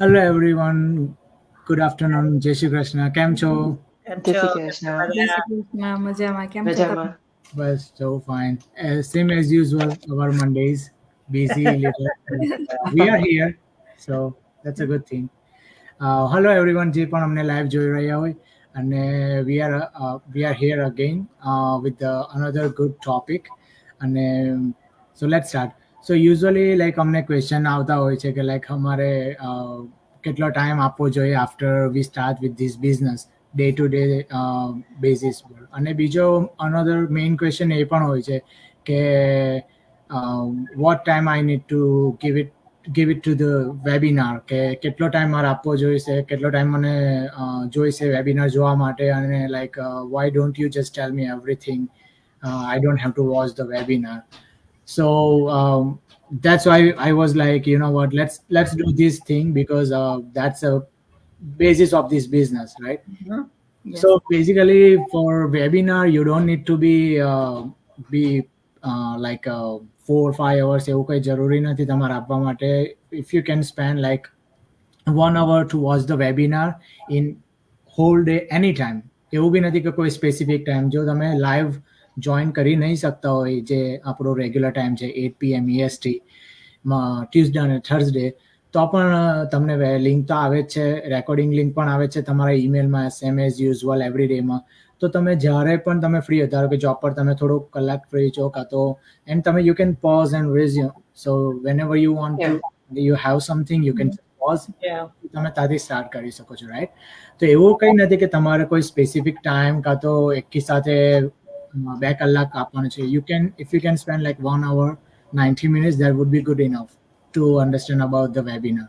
Hello everyone. Good afternoon. Jai Shri Krishna. કેમ છો? કેમ જય છો? શ્રી કૃષ્ણ. બધા જય શ્રી કૃષ્ણ મજામાં કેમ છો તમે? મજામાં. બસ so fine. Same as usual. Our Mondays busy little. We are here, so that's a good thing. Hello everyone. જે પણ અમને live જોઈ રહ્યા હોય અને we are here again with another good topic અને so let's start. So usually like અમને question આવતા હોય છે કે like અમારે કેટલો ટાઈમ આપવો જોઈએ after we start with this business day to day basis પર અને બીજો અનધર મેઇન ક્વેશ્ચન એ પણ હોય છે કે what time I need to give it to the webinar કે કેટલો ટાઈમ મારે આપવો જોઈશે કેટલો ટાઈમ મને જોઈશે વેબિનાર જોવા માટે અને like why don't you just tell me everything I don't have to watch the webinar. So that's why I was like, you know what, let's do this thing because that's a basis of this business, right? Yes. So basically, for webinar, you don't need to be like 4 or 5 hours. એવું કઈ જરૂરી નથી તમારે આપવા માટે. If you can spend like 1 hour to watch the webinar in whole day anytime. એવું બી નથી કે કોઈ સ્પેસિફિક ટાઈમ જો તમે લાઈવ જોઈન કરી નહીં શકતા હોય જે આપણો રેગ્યુલર ટાઈમ છે 8 PM EST ટ્યુઝડે અને થર્સડે તો પણ તમને લિંક તો આવે જ છે રેકોર્ડિંગ લિંક પણ આવે છે તમારા ઈમેલમાં સેમ એઝ યુઝ્યુઅલ એવરી ડેમાં તો તમે જ્યારે પણ તમે ફ્રી હો ધારો કે જોબ પર તમે થોડુંક કલાક ફ્રી છો કાં તો એન્ડ તમે you can pause and resume so whenever you want to you have something you can pause Yeah. તમે ત્યાંથી સ્ટાર્ટ કરી શકો છો રાઈટ તો એવું કંઈ નથી કે તમારે કોઈ સ્પેસિફિક ટાઈમ કાં તો એકી સાથે 2 કલાક આપવાનું છે you can if you can spend like 1 hour 90 minutes that would be good enough to understand about the webinar.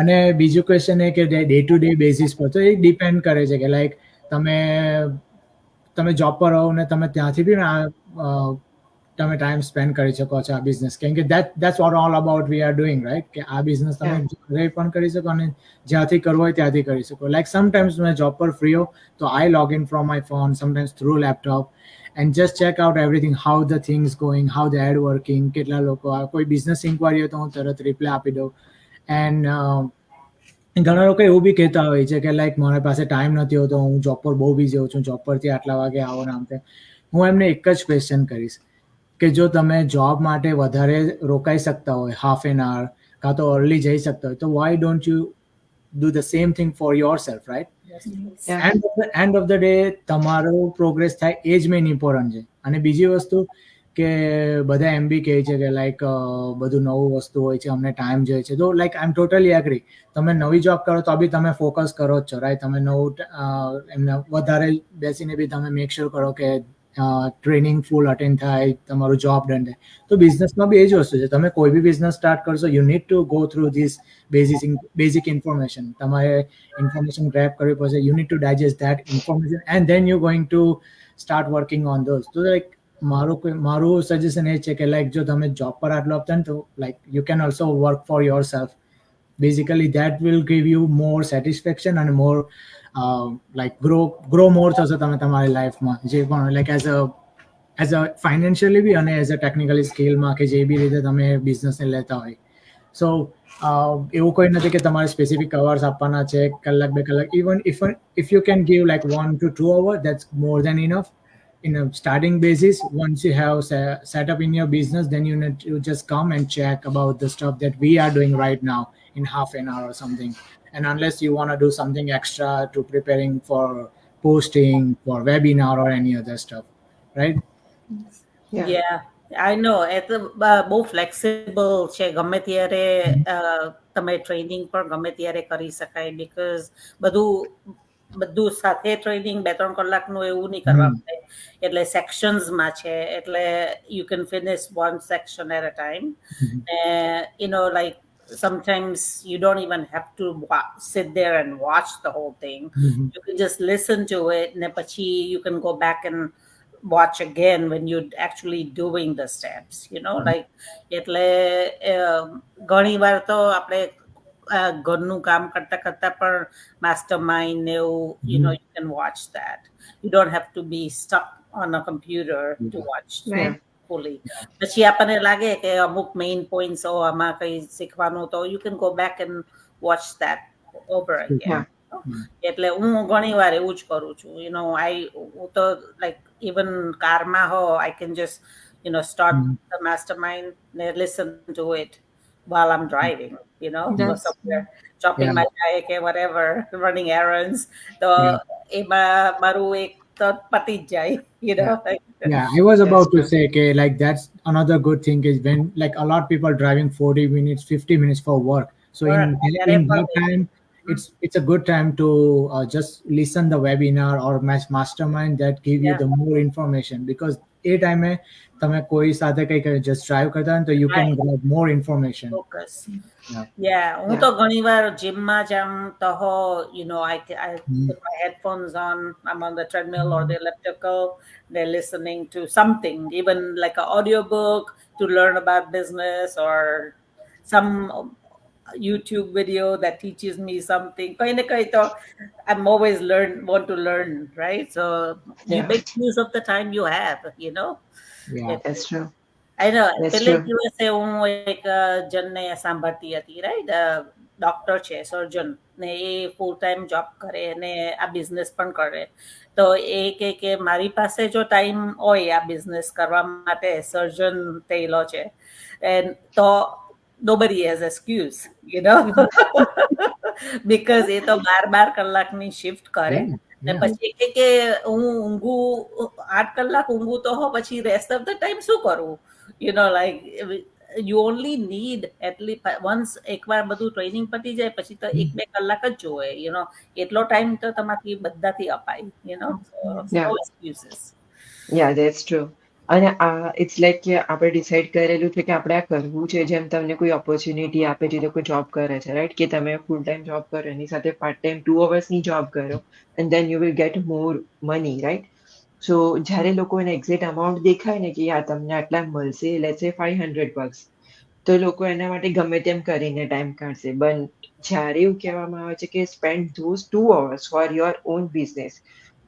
અને બીજું ક્વેશ્ચન એ કે ડે ટુ ડે બેઝિસ પર તો એ ડિપેન્ડ કરે છે કે લાઈક તમે તમે જોબ પર રહો ને તમે ત્યાંથી બી તમે ટાઈમ સ્પેન્ડ કરી શકો છો આ બિઝનેસ કેમ કે that's what all about we are doing right કે આ બિઝનેસ તમે ઘરે પણ કરી શકો અને જ્યાંથી કરવો હોય ત્યાંથી કરી શકો લાઈક સમટાઈમ્સ મેં જોબ પર ફ્રી હો તો I log in from my phone sometimes through laptop and just check out everything how the things going how the ad working કેટલા લોકો કોઈ બિઝનેસ ઇન્ક્વાયરી હોય તો હું તરત રિપ્લાય આપી દઉં એન્ડ ઘણા લોકો એવું બી કહેતા હોય છે કે લાઈક મારા પાસે ટાઈમ નથી હોતો હું જોબ પર બહુ બિઝી હોઉં છું જોબ પરથી આટલા વાગે આવો ને આમ તેમ હું એમને એક જ ક્વેશ્ચન કરીશ કે જો તમે જોબ માટે વધારે રોકાઈ શકતા હોય હાફ એન આવર કાં તો અર્લી જઈ શકતા હોય તો Y don't you do the same thing for yourself, right? Yes. Yeah. End of the day તમારો પ્રોગ્રેસ થાય એ જ મેઇન ઇમ્પોર્ટન્ટ છે અને બીજી વસ્તુ કે બધા એમ બી કહે છે કે લાઈક બધું નવું વસ્તુ હોય છે અમને ટાઈમ જોઈએ છે તો like I am totally agree તમે નવી જોબ કરો તો બી તમે ફોકસ કરો જ છો રાઈટ તમે નવું એમને વધારે બેસીને બી તમે મેક શ્યોર કરો કે ટ્રેનિંગ ફૂલ અટેન્ડ થાય તમારું જોબ ડન થાય તો બિઝનેસમાં બી એ જ વસ્તુ છે તમે કોઈ બી બિઝનેસ સ્ટાર્ટ કરશો you need to go through this basic information તમારે ઇન્ફોર્મેશન ગ્રેપ કરવી પડશે you need to digest that information and then you going to start working on those તો લાઈક મારું સજેશન એ છે કે લાઈક જો તમે જોબ પર આટલું આપતા ને તો like you can also work for your self basically that will give you more satisfaction and more like grow more થશે તમે તમારી લાઈફમાં જે પણ લાઈક એઝ અ ફાઇનાન્શિયલી બી અને એઝ અ ટેકનિકલી સ્કિલમાં કે જે બી રીતે તમે બિઝનેસને લેતા હોય સો એવું કોઈ નથી કે તમારે સ્પેસિફિક અવર્સ આપવાના છે કલાક 2 કલાક if you can give like 1 to 2 hours that's more than enough in a starting basis once you have set up in your business then you need to just come and check about the stuff that we are doing right now in half an hour or something and unless you want to do something extra to preparing for posting for webinar or any other stuff right Yeah. Yeah. I know એ તો બહુ flexible છે ગમે ત્યારે તમે training પણ ગમે ત્યારે કરી શકાય બીકોઝ બધું સાથે ટ્રેનિંગ 2-3 કલાકનું એવું નહીં કરવા પડે એટલે સેક્શન્સમાં છે એટલે you can finish one section at a time you know like sometimes you don't even have to sit there and watch the whole thing. You can just listen to it and pachi you can go back and watch again when you're actually doing the steps, you know, like એટલે ઘણી વાર તો આપણે ઘરનું કામ કરતા કરતા પણ માસ્ટર માઇન્ડ ને એવું you know you can watch that. You don't have to be stuck on a computer to watch. Right. fully. પછી આપણને લાગે કે અમુક main points આમાં કઈ શીખવાનું તો you can go back and watch that over again. એટલે હું ઘણી વાર એવું જ કરું છું હું તો like even કારમાં હો I can just start the mastermind and listen to it while I'm driving, go somewhere, chopping my bike or whatever, running errands. So એમાં મારું એક તો પતી જ જાય, I was about to say okay, like that's another good thing is when like a lot of people driving 40 minutes 50 minutes for work, so in that time it's a good time to just listen the webinar or mastermind that give you the more information, because a time તમે કોઈ સાથે કઈ just drive કરતા હોય તો you can get more information. Focus. હું તો ઘણી વાર જીમમાં જામ તો I put my headphones on, I'm on the treadmill or the elliptical, they're listening to something, even like an audiobook to learn about business or some YouTube video that teaches me something. I'm always want to learn, right? So you make use of the time you have, That's true. I know. પેલે દિવસે હું એક જણને સાંભળતી હતી, right, doctor છે, સર્જન, ને એ full time job કરે અને આ બિઝનેસ પણ કરે. તો એ કે મારી પાસે જો ટાઈમ હોય આ બિઝનેસ કરવા માટે, સર્જન થયેલો છે, તો nobody has excuse, because એ તો 12 કલાકની શિફ્ટ કરે. ને પછી કે હું ઊંઘું 8 કલાક ઊંઘું તો પછી રેસ્ટ ઓફ ધ ટાઈમ શું કરું, like you only need at least once એકવાર બધું ટ્રેનિંગ પતી જાય પછી તો 1-2 કલાક જ જોવે, એટલો ટાઈમ તો તમારી બધાથી અપાય, no excuses. Yeah, that's true. અને ઇટ્સ લાઈક કે આપણે ડિસાઈડ કરેલું છે કે આપણે આ કરવું છે. જેમ તમને કોઈ ઓપોર્ચ્યુનિટી આપે છે, તો કોઈ જોબ કરે છે, રાઈટ, કે તમે ફૂલ ટાઈમ જોબ કરો, એની સાથે પાર્ટ ટાઈમ 2 અવર્સની જોબ કરો, and then you will get more money, right. So જ્યારે લોકોને એક્ઝેક્ટ અમાઉન્ટ દેખાય ને કે તમને આટલા મળશે, લેટ્સ સે $500, તો લોકો એના માટે ગમે તેમ કરીને ટાઈમ કાઢશે. બટ જ્યારે એવું કહેવામાં આવે છે કે spend those 2 hours for your own business,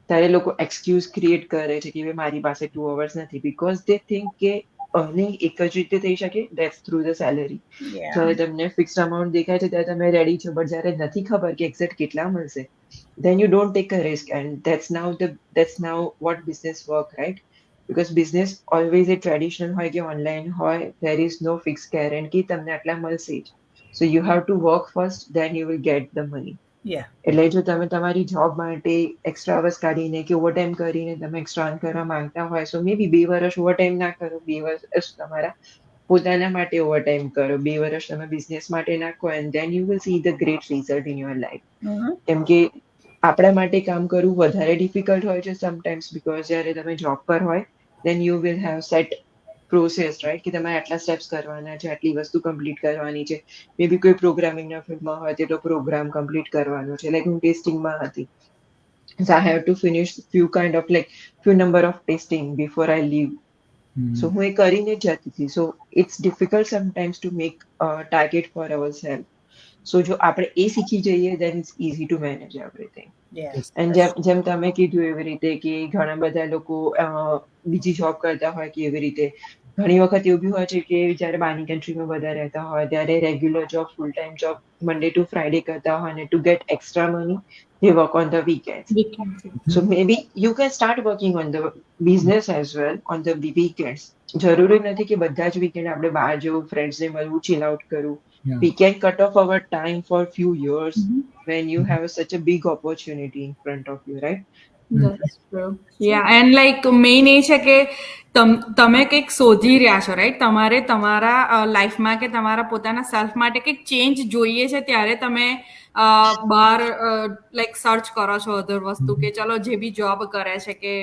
ત્યારે લોકો એક્સક્યુઝ ક્રિએટ કરે છે કે મારી પાસે 2 hours નથી, બીકોઝ દે થિંક કે અર્નિંગ એક જ રીતે થઈ શકે, ધેટ્સ થ્રુ ધ સેલરી. જ્યારે તમને ફિક્સ અમાઉન્ટ દેખાય છે ત્યારે તમે રેડી છો, બટ જ્યારે નથી ખબર કે એક્ઝેક્ટ કેટલા મળશે, then you don't take a risk, and that's now what business work, right? Because business always a traditional હોય કે online હોય, there is no fixed guarantee તમને આટલા મળશે જ. So you have to work first, then you will get the money. એટલે જો તમે તમારી જોબ માટે એક્સ્ટ્રા અવર્સ કાઢીને કે ઓવર ટાઈમ કરીને તમે એક્સ્ટ્રા અર્ન કરવા માંગતા હોય, સો મે બી 2 વર્ષ ઓવર ટાઈમ ના કરો, 2 વર્ષ તમારા પોતાના માટે ઓવર ટાઈમ કરો, 2 વર્ષ તમે બિઝનેસ માટે નાખો, and then you will see the great result in your life. કેમ કે આપણા માટે કામ કરવું વધારે ડિફિકલ્ટ હોય છે સમટાઈમ્સ, બીકોઝ જ્યારે તમે જોબ પર હોય then you will have set process, right, કે તમારે આટલા સ્ટેપ્સ કરવાના છે, આટલી વસ્તુ કમ્પ્લીટ કરવાની છે. મે બી કોઈ પ્રોગ્રામિંગના ફિલ્ડમાં હોય તો પ્રોગ્રામ કમ્પ્લીટ કરવાનો છે. લાઈક હું ટેસ્ટિંગમાં હતી, so I have to finish few number of testing before I leave. So હું એ કરીને જ જતી હતી. So it's difficult sometimes to make a target for ourselves. So જો આપણે એ શીખી જઈએ, then it's easy to manage everything. And જેમ તમે કીધું એવી રીતે કે ઘણા બધા લોકો બીજી જોબ કરતા હોય કે એવી રીતે ઘણી વખત એવું બી હોય છે કે જ્યારે બહારની કન્ટ્રીમાં બધા રહેતા હોય ત્યારે regular job, full time job Monday to Friday કરતા હોય, અને two gate extra money they work on the weekends. So maybe you can start working on the business as well on the weekends. જરૂરી નથી કે બધા જ weekend આપણે બહાર જવું, ફ્રેન્ડ્સને મળવું, ચીલ આઉટ કરવું. We can cut off our time for few years when you have such a big opportunity in front of you, right? That's true. Yeah, and like main એ છે કે તમે કંઈક શોધી રહ્યા છો, રાઈટ, તમારે તમારા લાઈફમાં કે તમારા પોતાના સેલ્ફ માટે કંઈક ચેન્જ જોઈએ છે, ત્યારે તમે બહાર લાઈક સર્ચ કરો છો અધર વસ્તુ, કે ચલો જે બી જોબ કરે છે કે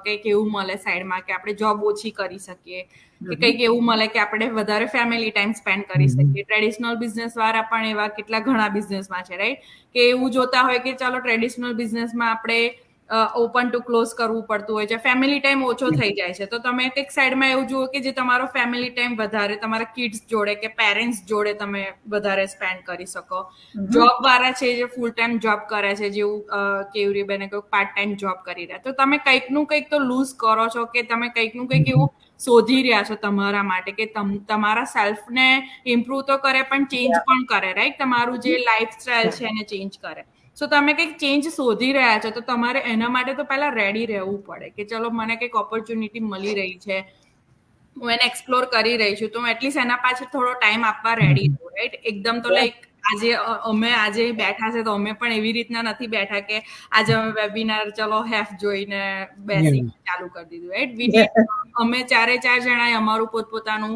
કંઈક એવું મળે સાઈડમાં કે આપણે જોબ ઓછી કરી શકીએ, કે કંઈક એવું મળે કે આપણે વધારે ફેમિલી ટાઈમ સ્પેન્ડ કરી શકીએ. ટ્રેડિશનલ બિઝનેસ વાળા પણ એવા કેટલા ઘણા બિઝનેસમાં છે, રાઈટ, કે એવું જોતા હોય કે ચાલો ટ્રેડિશનલ બિઝનેસમાં આપણે ઓપન ટુ ક્લોઝ કરવું પડતું હોય છે, ફેમિલી ટાઈમ ઓછો થઈ જાય છે. તો તમે કંઈક સાઈડમાં એવું જુઓ કે જે તમારો ફેમિલી ટાઈમ વધારે તમારા કિડ્સ જોડે કે પેરેન્ટ્સ જોડે તમે વધારે સ્પેન્ડ કરી શકો. જોબ વાળા છે જે ફૂલ ટાઈમ જોબ કરે છે, જેવું કેવરી બેને કહ્યું પાર્ટ ટાઈમ જોબ કરી રહ્યા, તો તમે કંઈકનું કંઈક તો લૂઝ કરો છો કે તમે કંઈકનું કંઈક એવું શોધી રહ્યા છો તમારા માટે કે તમારા સેલ્ફને ઇમ્પ્રુવ તો કરે પણ ચેન્જ પણ કરે, રાઈટ? તમારું જે લાઈફ સ્ટાઇલ છે એને ચેન્જ કરે. સો તમે કંઈક ચેન્જ શોધી રહ્યા છો તો તમારે એના માટે તો પહેલા રેડી રહેવું પડે કે ચલો મને કંઈક ઓપોર્ચ્યુનિટી મળી રહી છે, હું એને એક્સપ્લોર કરી રહી છું, તો હું એટલીસ્ટ એના પાછળ થોડો ટાઈમ આપવા રેડી છું, રાઈટ? એકદમ તો લાઈક આજે બેઠા છે તો અમે પણ એવી રીતના નથી બેઠા કે આજે અમે વેબિનાર ચલો હેફ જોઈને બેસી ચાલુ કરી દીધું, રાઈટ? અમે ચારે ચાર જણાએ અમારું પોતપોતાનું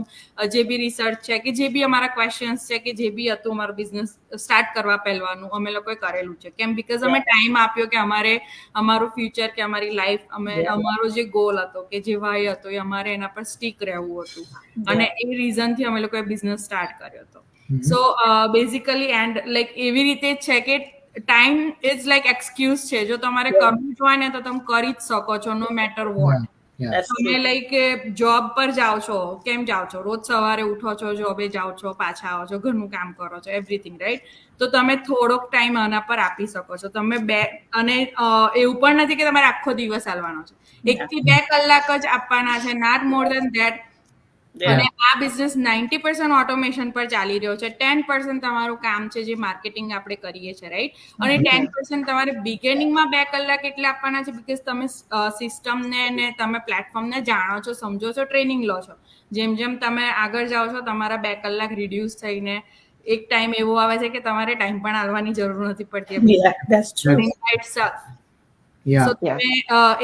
જે બી રિસર્ચ છે કે જે બી અમારા ક્વેશ્ચન્સ છે કે જે બી હતું અમારું બિઝનેસ સ્ટાર્ટ કરવા પહેલવાનું અમે લોકોએ કરેલું છે. કેમ? બીકોઝ અમે ટાઈમ આપ્યો કે અમારે અમારું ફ્યુચર કે અમારી લાઈફ અમારો જે ગોલ હતો કે જે વાય હતો એ અમારે એના પર સ્ટીક રહેવું હતું, અને એ રીઝનથી અમે લોકોએ બિઝનેસ સ્ટાર્ટ કર્યો હતો. સો બેઝિકલી એન્ડ લાઈક એવી રીતે જ છે કે ટાઈમ ઇઝ લાઈક એક્સક્યુઝ છે. જો તમારે કરવું જ હોય ને તો તમે કરી જ શકો છો, નો મેટર વોટ. તમે લાઈક જોબ પર જાઓ છો, કેમ જાઓ છો? રોજ સવારે ઉઠો છો, જોબે જાઓ છો, પાછા આવો છો, ઘરનું કામ કરો છો, એવરીથિંગ, રાઈટ? તો તમે થોડોક ટાઈમ આના પર આપી શકો છો. તમે અને એવું પણ નથી કે તમારે આખો દિવસ આલવાનો છે, 1 થી 2 કલાક જ આપવાના છે, નોટ મોર દેન ધેટ. અને આ બિઝનેસ 90% ઓટોમેશન પર ચાલી રહ્યો છે. 10% તમારું કામ છે જે માર્કેટિંગ આપણે કરીએ છીએ, રાઈટ? અને 10% તમારે બિગિનિંગમાં 2 કલાક એટલે આપવાના છે બીકોઝ તમે સિસ્ટમને ને તમે પ્લેટફોર્મને જાણો છો, સમજો છો, ટ્રેનિંગ લો છો. જેમ જેમ તમે આગળ જાઓ છો તમારા 2 કલાક રિડ્યુસ થઈને એક ટાઈમ એવો આવે છે કે તમારે ટાઈમ પણ આલવાની જરૂર નથી પડતી. સો તમે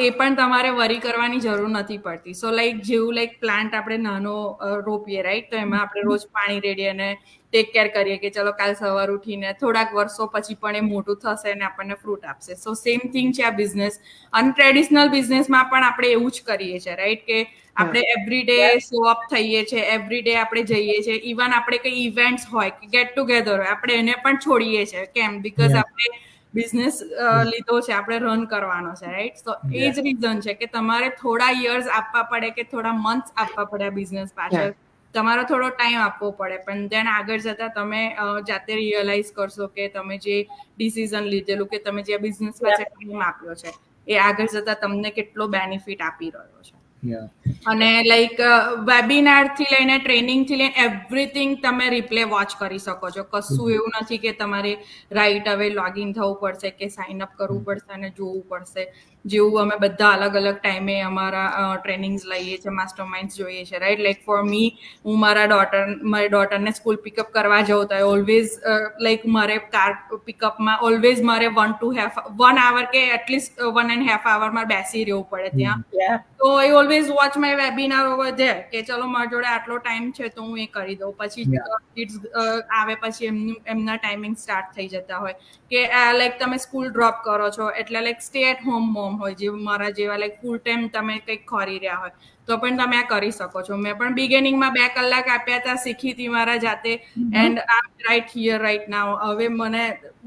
એ પણ તમારે વરી કરવાની જરૂર નથી પડતી. સો લાઈક જેવું લાઈક પ્લાન્ટ આપણે નાનો રોપીએ, રાઈટ? તો એમાં આપણે રોજ પાણી રેડીએ અને ટેક કેર કરીએ કે ચલો કાલ સવાર ઉઠીને થોડાક વર્ષો પછી પણ એ મોટું થશે અને આપણને ફ્રૂટ આપશે. સો સેમ થિંગ છે આ બિઝનેસ. અને ટ્રેડિશનલ બિઝનેસમાં પણ આપણે એવું જ કરીએ છીએ, રાઈટ? કે આપણે એવરી ડે શો અપ થઈએ છીએ, એવરી ડે આપણે જઈએ છીએ, ઇવન આપણે કઈ ઇવેન્ટ્સ હોય કે ગેટ ટુગેધર હોય આપણે એને પણ છોડીએ છીએ. કેમ? બીકોઝ આપણે બિઝનેસ લીધો છે, આપણે રન કરવાનો છે, રાઈટ? તો એ જ રીઝન છે કે તમારે થોડા યર્સ આપવા પડે કે થોડા મંથ્સ આપવા પડે આ બિઝનેસ પાછળ, તમારો થોડો ટાઈમ આપવો પડે, પણ દેન આગળ જતા તમે જાતે રિયલાઇઝ કરશો કે તમે જે ડિસિઝન લીધેલું કે તમે જે બિઝનેસ પાછળ ટાઈમ આપ્યો છે એ આગળ જતા તમને કેટલો બેનિફિટ આપી રહ્યો છે. અને લાઈક વેબિનાર થી લઈને ટ્રેનિંગ થી લઈને એવરીથિંગ તમે રિપ્લે વોચ કરી શકો છો. કશું એવું નથી કે તમારે રાઈટ હવે લોગિન થવું પડશે કે સાઇન અપ કરવું પડશે અને જોવું પડશે. જેવું અમે બધા અલગ અલગ ટાઈમે અમારા ટ્રેનિંગ્સ લઈએ છીએ, માસ્ટર માઇન્ડ્સ જોઈએ છીએ, રાઈટ? લાઈક ફોર મી, હું મારી ડોટરને સ્કૂલ પિકઅપ કરવા જાઉં તો ઓલવેઝ લાઈક મારે કાર પિકઅપમાં ઓલવેઝ મારે 1 hour કે એટલીસ્ટ 1.5 hour મારે બેસી રહેવું પડે ત્યાં. તો I always watch my webinar over there કે ચલો મારી જોડે આટલો ટાઈમ છે તો હું એ કરી દઉં. પછી કિડ્સ આવે પછી એમના ટાઈમિંગ સ્ટાર્ટ થઈ જતા હોય કે લાઈક તમે સ્કૂલ ડ્રોપ કરો છો એટલે like stay at home mom હોય, જે મારા જેવા લાઈક ફૂલ ટાઈમ તમે કંઈક ખોરી રહ્યા હોય તો પણ તમે આ કરી શકો છો. મેં પણ બિગિનિંગમાં 2 કલાક આપ્યા હતા, શીખી હતી મારા જાતે, and I right here right now. હવે મને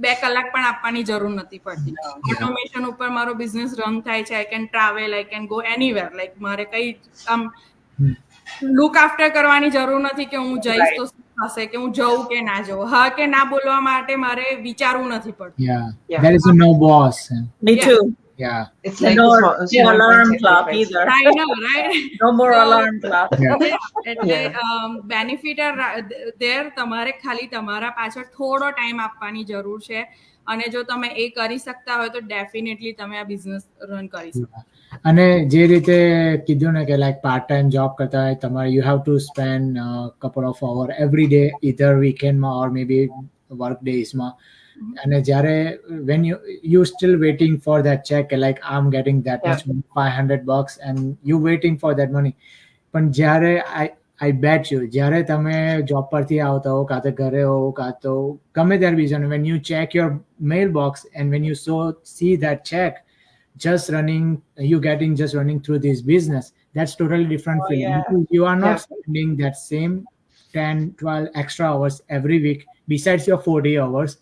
2 કલાક પણ આપવાની જરૂર નથી પડતી. ઓટોમેશન ઉપર મારો બિઝનેસ રન થાય છે. I can travel, I can go anywhere. Like મારે કઈ આમ લુક આફ્ટર કરવાની જરૂર નથી કે હું જઈશ તો શું થશે, કે હું જઉં કે ના જઉં. હા કે ના બોલવા માટે મારે વિચારવું નથી પડતું. There is no boss. Me too. It's like No small alarm clock sacrifice. either. I know, right? No more So, alarm clock. એટલે બેનિફિટ દેર તમારે ખાલી તમારા પાછળ થોડો ટાઈમ આપવાની જરૂર છે, અને જો તમે એ કરી શકતા હોય તો ડેફિનેટલી તમે આ બિઝનેસ રન કરી શકો. અને જે રીતે કીધું ને કે લાઈક પાર્ટ ટાઈમ જોબ કરતા હોય તમારે you have to spend couple of hour every day either વીકેન્ડમાં ઓર મે બી વર્ક ડેઝમાં. અને જ્યારે when you still waiting for that check like I'm getting that much $500 and you waiting for that money. પણ જ્યારે I bet you જ્યારે તમે job પરથી આવતા હો કાં તો ઘરે હો કાં તો ગમે ત્યારે બીજાને when you check your mailbox and when you see that check just running through this business, that's totally different feeling. Because you are not spending that same 10-12 extra hours every week besides your 40 hours.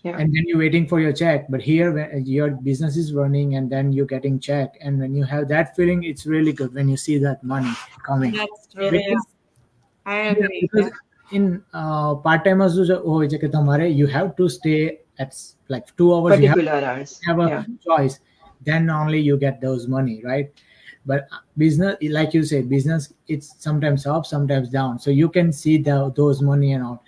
Yeah. and then you're waiting for your check. But here, when your business is running and then you're getting check, and when you have that feeling, it's really good when you see that money coming. That's true. It Yeah. is. I Yeah, agree. because Yeah. in part timers હોય છે કે તમારે you have to stay at like 2 hours. You Particular hours. have a Yeah. choice, then only you get those money, right? But business, like you say, business, it's sometimes up, sometimes down, so you can see those money and all.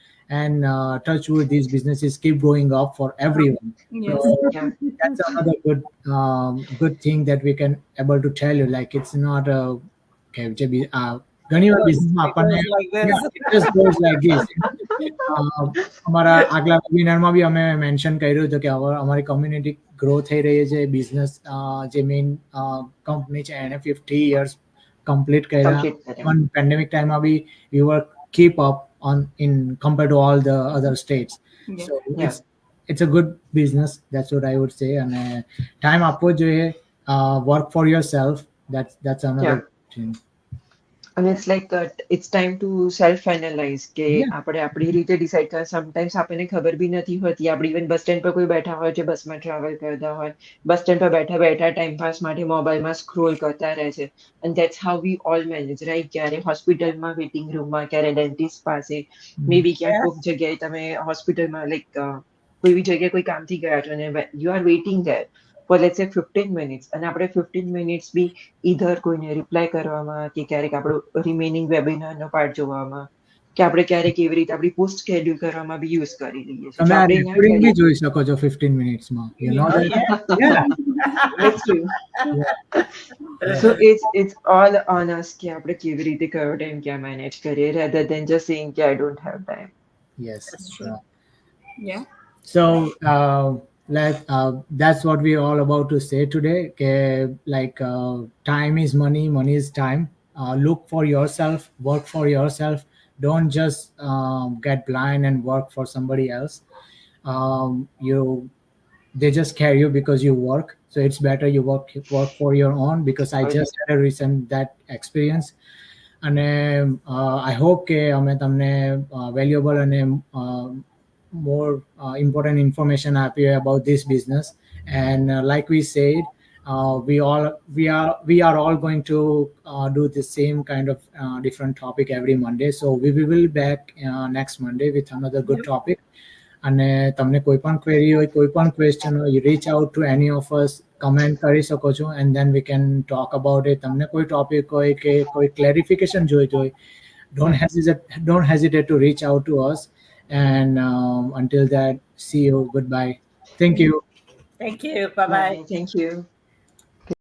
And touch wood, these businesses keep going up for everyone. Yes. So Yeah. that's another good thing that we can able to tell you. Like, it's not a okay, ઘણી વાર બિઝનેસમાં It goes આપણને like this. it just goes like this. અમારા આગલા વેબિનારમાં બી અમે mention કર્યું હતું કે અમારી કોમ્યુનિટી ગ્રો થઈ રહી છે. બિઝનેસ જે મેઇન કંપની છે એને 50 years કમ્પ્લીટ કર્યા. Complete કર્યા. પણ પેન્ડેમિક ટાઈમમાં બી we were keep up on in compared to all the other states. Yeah. So Yeah. it's a good business, that's what I would say. અને time આપવો જોઈએ, work for yourself, that's another Yeah. thing. And it's like it's time to self analyze કે Yeah. આપણે આપણી રીતે decide કર sometimes આપણને ખબર બી નથી હોતી. આપણે ઇવન બસ સ્ટેન્ડ પર કોઈ બેઠા હોય છે, બસમાં ટ્રાવેલ કરતા હોય, બસ સ્ટેન્ડ પર બેઠા બેઠા ટાઈમ પાસ માટે મોબાઈલમાં સ્ક્રોલ કરતા રહે છે. and that's how we all manage, right? ક્યારે હોસ્પિટલમાં વેઇટિંગ રૂમમાં, ક્યારે ડેન્ટિસ્ટ પાસે, મે બી ક્યાંક Yeah. કોઈક જગ્યાએ તમે હોસ્પિટલમાં લાઈક કોઈ બી જગ્યાએ કોઈ કામથી ગયા છો અને you are waiting there for let's say 15 minutes અને આપણે 15 minutes બી ઈધર કોઈને રિપ્લાય કરવામાં કે ક્યારેક આપણો રિમેનિંગ વેબિનારનો પાર્ટ જોવામાં કે આપણે ક્યારેક એવી રીતે આપણી પોસ્ટ શેડ્યુલ કરવામાં બી યુઝ કરી લઈએ છીએ. તમે જો આ આપણે ના રેકોર્ડિંગ બી કરીએ- જોઈ શકો છો 15 મિનિટ્સમાં, you know Oh, that? yeah. Yeah. That's true. So it's all on us કે આપણે કેવી રીતે કયો ટાઈમ ક્યાં મેનેજ કરીએ rather than just saying કે I don't have time. Yes. That's true. Yeah. So that's what we're all about to say today. Like, time is money, money is time. Look for yourself, work for yourself. Don't just get blind and work for somebody else. They just care you because you work, so it's better you work for your own, because I Okay. just had a recent that experience. અને I hope કે અમે તમને valuable અને more important information આપી about this business. And like we said, we are all going to do the same kind of different topic every Monday. So we will be back next Monday with another good topic. અને તમને કોઈ પણ query હોય, કોઈ પણ question હોય, you reach out to any of us, comment કરી શકો છો, and then we can talk about it. તમને કોઈ topic હોય કે કોઈ clarification જોઈતો હોય, don't hesitate to reach out to us. And until that, see you, goodbye, thank you. Thank you. Bye bye. Thank you.